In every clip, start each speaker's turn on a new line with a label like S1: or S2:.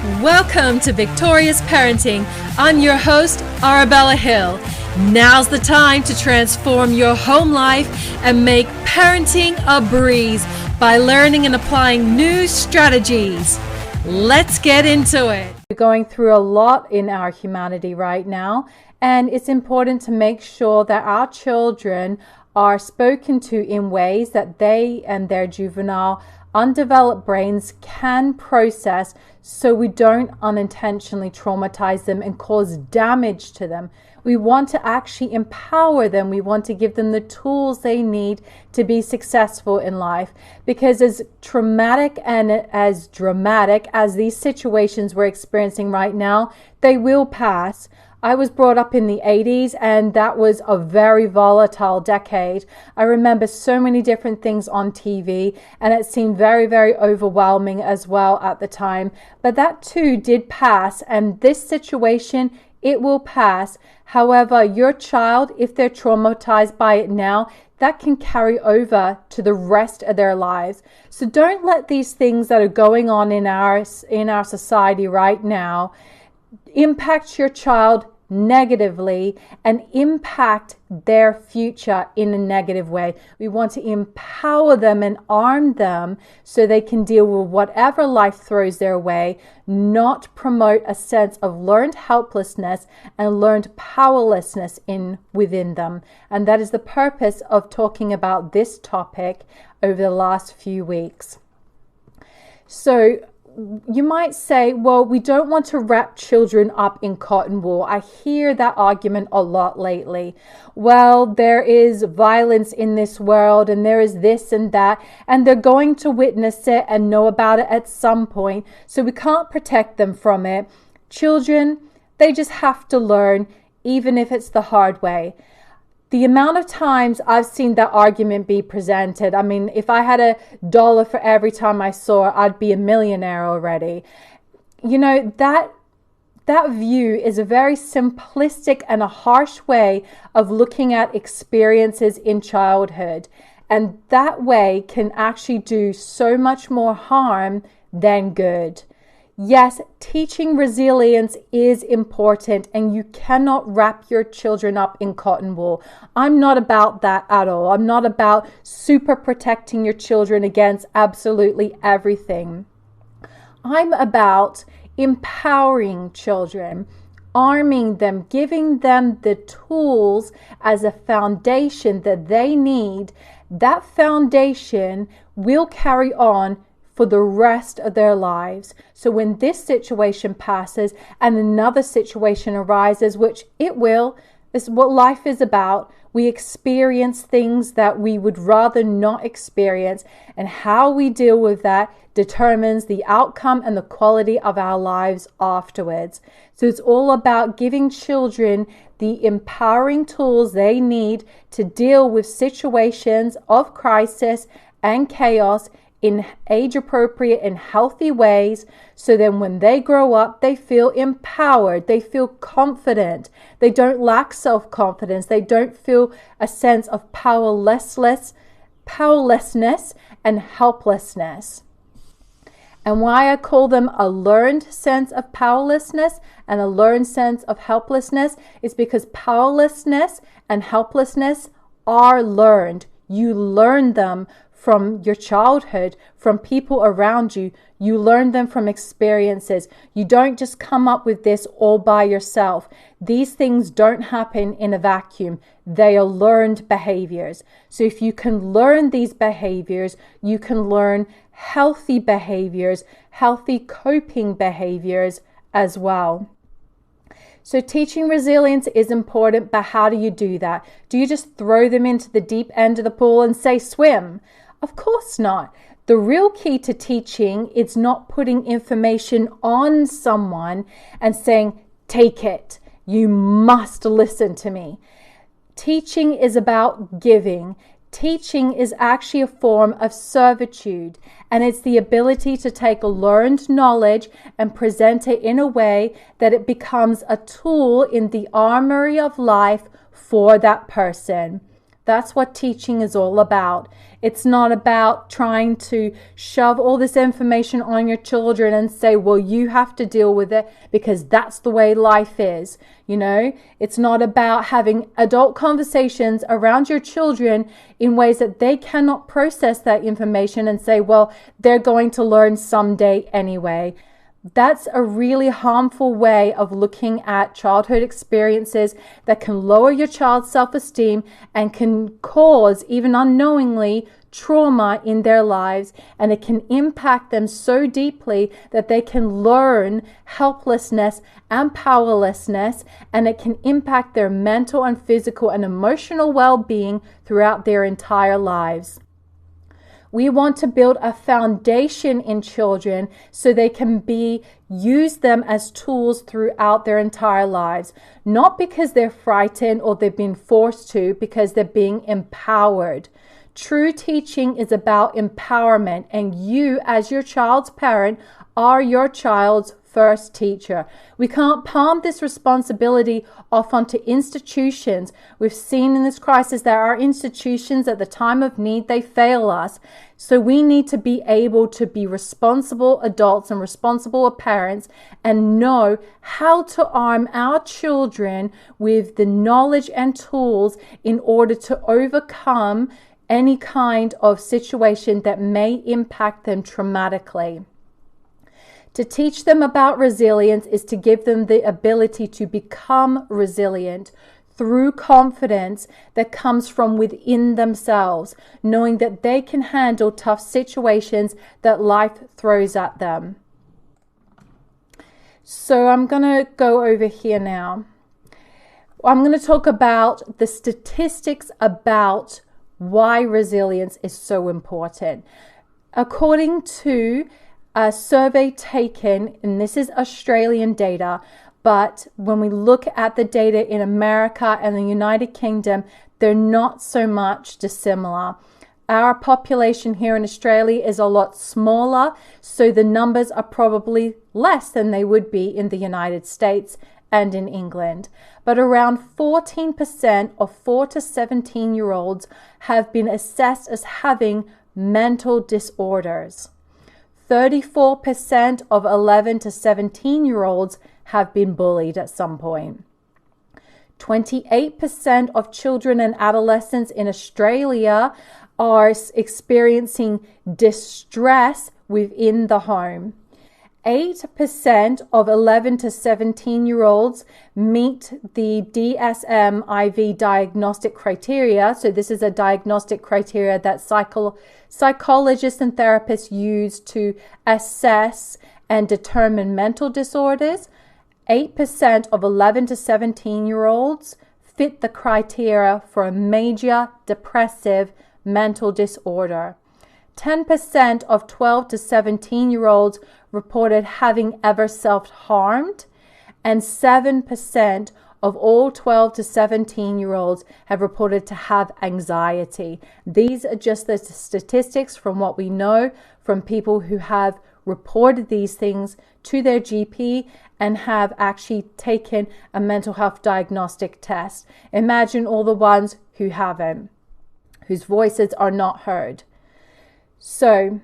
S1: Welcome to Victorious Parenting. I'm your host, Arabella Hill. Now's the time to transform your home life and make parenting a breeze by learning and applying new strategies. Let's get into it.
S2: We're going through a lot in our humanity right now, and it's important to make sure that our children are spoken to in ways that they and their juvenile undeveloped brains can process, so we don't unintentionally traumatize them and cause damage to them. We want to actually empower them. We want to give them the tools they need to be successful in life, because as traumatic and as dramatic as these situations we're experiencing right now, they will pass. I was brought up in the 80s, and that was a very volatile decade. I remember so many different things on TV, and it seemed very, very overwhelming as well at the time. But that too did pass, and this situation, it will pass. However, your child, if they're traumatized by it now, that can carry over to the rest of their lives. So don't let these things that are going on in our society right now impact your child negatively and impact their future in a negative way. We want to empower them and arm them so they can deal with whatever life throws their way, not promote a sense of learned helplessness and learned powerlessness within them. And that is the purpose of talking about this topic over the last few weeks. So you might say, well, we don't want to wrap children up in cotton wool. I hear that argument a lot lately. Well, there is violence in this world, and there is this and that, and they're going to witness it and know about it at some point, so we can't protect them from it. Children, they just have to learn, even if it's the hard way. The amount of times I've seen that argument be presented, I mean, if I had $1 for every time I saw it, I'd be a millionaire already. You know, that view is a very simplistic and a harsh way of looking at experiences in childhood. And that way can actually do so much more harm than good. Yes, teaching resilience is important, and you cannot wrap your children up in cotton wool. I'm not about that at all. I'm not about super protecting your children against absolutely everything. I'm about empowering children, arming them, giving them the tools as a foundation that they need. That foundation will carry on for the rest of their lives. So when this situation passes and another situation arises, which it will, this is what life is about. We experience things that we would rather not experience, and how we deal with that determines the outcome and the quality of our lives afterwards. So it's all about giving children the empowering tools they need to deal with situations of crisis and chaos in age-appropriate and healthy ways, so then when they grow up, they feel empowered, they feel confident, they don't lack self-confidence, they don't feel a sense of powerlessness and helplessness. And why I call them a learned sense of powerlessness and a learned sense of helplessness is because powerlessness and helplessness are learned. You learn them from your childhood, from people around you. You learn them from experiences. You don't just come up with this all by yourself. These things don't happen in a vacuum. They are learned behaviors. So if you can learn these behaviors, you can learn healthy behaviors, healthy coping behaviors as well. So teaching resilience is important, but how do you do that? Do you just throw them into the deep end of the pool and say, swim? Of course not. The real key to teaching is not putting information on someone and saying, take it. You must listen to me. Teaching is about giving. Teaching is actually a form of servitude, and it's the ability to take learned knowledge and present it in a way that it becomes a tool in the armory of life for that person. That's what teaching is all about. It's not about trying to shove all this information on your children and say, well, you have to deal with it because that's the way life is. It's not about having adult conversations around your children in ways that they cannot process that information and say, well, they're going to learn someday anyway. That's a really harmful way of looking at childhood experiences that can lower your child's self-esteem and can cause, even unknowingly, trauma in their lives, and it can impact them so deeply that they can learn helplessness and powerlessness, and it can impact their mental and physical and emotional well-being throughout their entire lives. We want to build a foundation in children so they can use them as tools throughout their entire lives. Not because they're frightened or they've been forced to, because they're being empowered. True teaching is about empowerment, and you, as your child's parent, are your child's first teacher. We can't palm this responsibility off onto institutions. We've seen in this crisis that our institutions at the time of need, they fail us. So we need to be able to be responsible adults and responsible parents and know how to arm our children with the knowledge and tools in order to overcome any kind of situation that may impact them traumatically. To teach them about resilience is to give them the ability to become resilient through confidence that comes from within themselves, knowing that they can handle tough situations that life throws at them. So I'm going to go over here now. I'm going to talk about the statistics about why resilience is so important. According to a survey taken, and this is Australian data, but when we look at the data in America and the United Kingdom, they're not so much dissimilar. Our population here in Australia is a lot smaller, so the numbers are probably less than they would be in the United States and in England. But around 14% of 4 to 17-year-olds have been assessed as having mental disorders. 34% of 11 to 17-year-olds have been bullied at some point. 28% of children and adolescents in Australia are experiencing distress within the home. 8% of 11 to 17-year-olds meet the DSM-IV diagnostic criteria. So this is a diagnostic criteria that psychologists and therapists use to assess and determine mental disorders. 8% of 11 to 17-year-olds fit the criteria for a major depressive mental disorder. 10% of 12 to 17-year-olds reported having ever self-harmed, and 7% of all 12 to 17-year-olds have reported to have anxiety. These are just the statistics from what we know from people who have reported these things to their GP and have actually taken a mental health diagnostic test. Imagine all the ones who haven't, whose voices are not heard. So,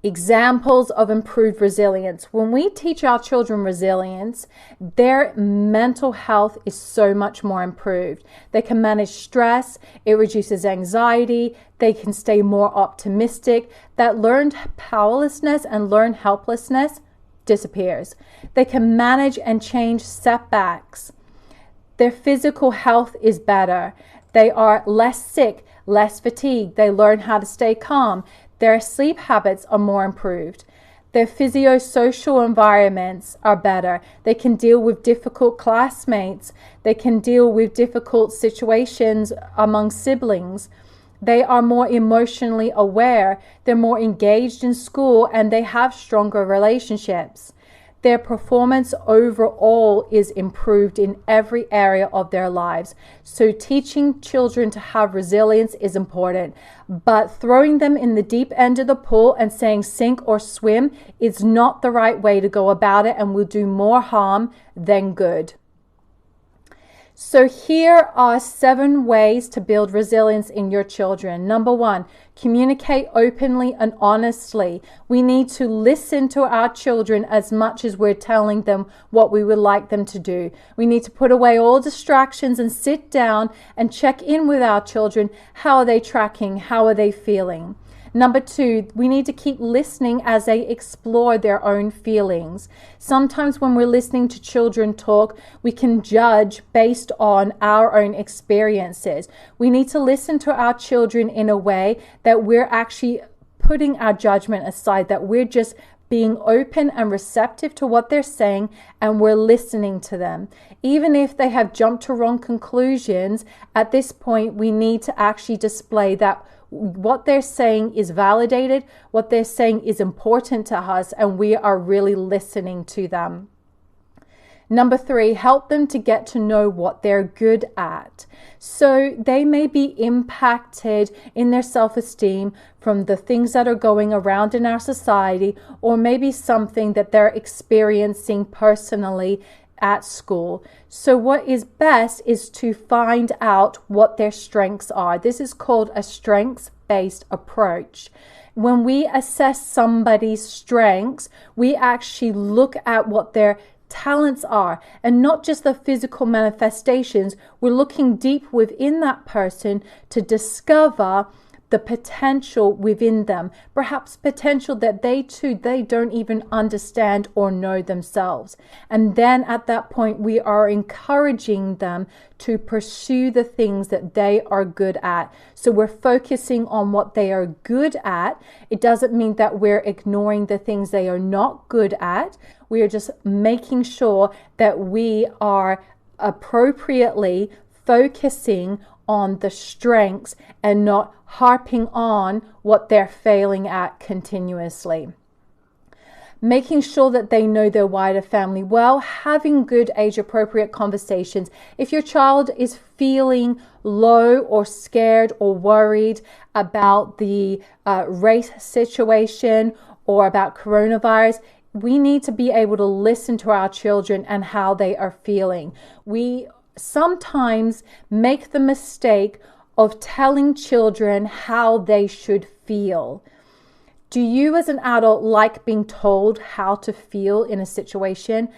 S2: examples of improved resilience. When we teach our children resilience, their mental health is so much more improved. They can manage stress, it reduces anxiety, they can stay more optimistic. That learned powerlessness and learned helplessness disappears. They can manage and change setbacks. Their physical health is better. They are less sick, less fatigued. They learn how to stay calm. Their sleep habits are more improved. Their physio-social environments are better. They can deal with difficult classmates. They can deal with difficult situations among siblings. They are more emotionally aware. They're more engaged in school, and they have stronger relationships. Their performance overall is improved in every area of their lives. So teaching children to have resilience is important, but throwing them in the deep end of the pool and saying sink or swim is not the right way to go about it and will do more harm than good. So here are 7 ways to build resilience in your children. Number 1, communicate openly and honestly. We need to listen to our children as much as we're telling them what we would like them to do. We need to put away all distractions and sit down and check in with our children. How are they tracking? How are they feeling? Number 2, we need to keep listening as they explore their own feelings. Sometimes when we're listening to children talk, we can judge based on our own experiences. We need to listen to our children in a way that we're actually putting our judgment aside, that we're just being open and receptive to what they're saying, and we're listening to them. Even if they have jumped to wrong conclusions, at this point, we need to actually display that what they're saying is validated, what they're saying is important to us, and we are really listening to them. Number 3, help them to get to know what they're good at. So they may be impacted in their self-esteem from the things that are going around in our society, or maybe something that they're experiencing personally at school. So what is best is to find out what their strengths are. This is called a strengths-based approach. When we assess somebody's strengths, we actually look at what their talents are, and not just the physical manifestations. We're looking deep within that person to discover the potential within them, perhaps potential that they don't even understand or know themselves. And then at that point, we are encouraging them to pursue the things that they are good at. So we're focusing on what they are good at. It doesn't mean that we're ignoring the things they are not good at. We are just making sure that we are appropriately focusing on the strengths and not harping on what they're failing at continuously. Making sure that they know their wider family well, having good age-appropriate conversations. If your child is feeling low or scared or worried about the race situation or about coronavirus, we need to be able to listen to our children and how they are feeling. We sometimes make the mistake of telling children how they should feel. Do you as an adult like being told how to feel in a situation?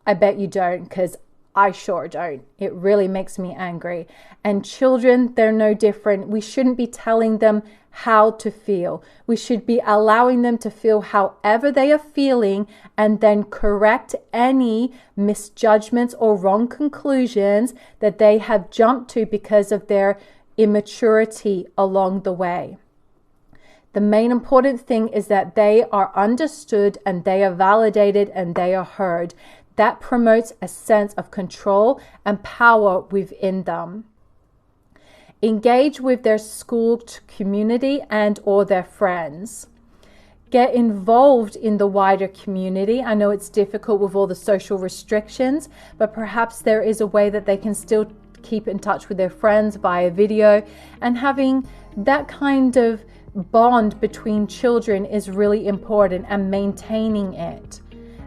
S2: I bet you don't, because I sure don't. It really makes me angry. And children, they're no different. We shouldn't be telling them how to feel. We should be allowing them to feel however they are feeling, and then correct any misjudgments or wrong conclusions that they have jumped to because of their immaturity along the way. The main important thing is that they are understood and they are validated and they are heard. That promotes a sense of control and power within them. Engage with their school community and or their friends. Get involved in the wider community. I know it's difficult with all the social restrictions, but perhaps there is a way that they can still keep in touch with their friends via video, and having that kind of bond between children is really important, and maintaining it.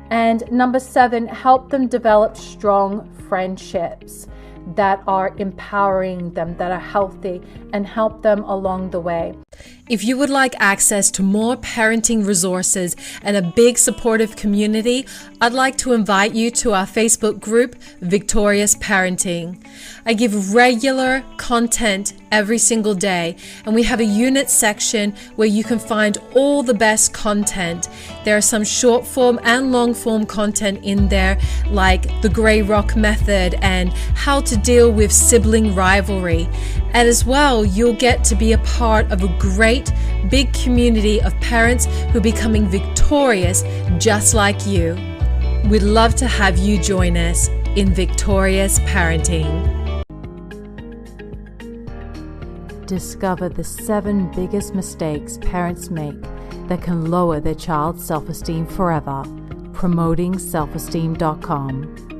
S2: And number 7, help them develop strong friendships that are empowering them, that are healthy, and help them along the way.
S1: If you would like access to more parenting resources and a big supportive community, I'd like to invite you to our Facebook group, Victorious Parenting. I give regular content every single day, and we have a unit section where you can find all the best content. There are some short form and long form content in there, like the Grey Rock method and how to deal with sibling rivalry. And as well, you'll get to be a part of a great big community of parents who are becoming victorious just like you. We'd love to have you join us in Victorious Parenting.
S2: Discover the 7 biggest mistakes parents make that can lower their child's self-esteem forever. PromotingSelfesteem.com.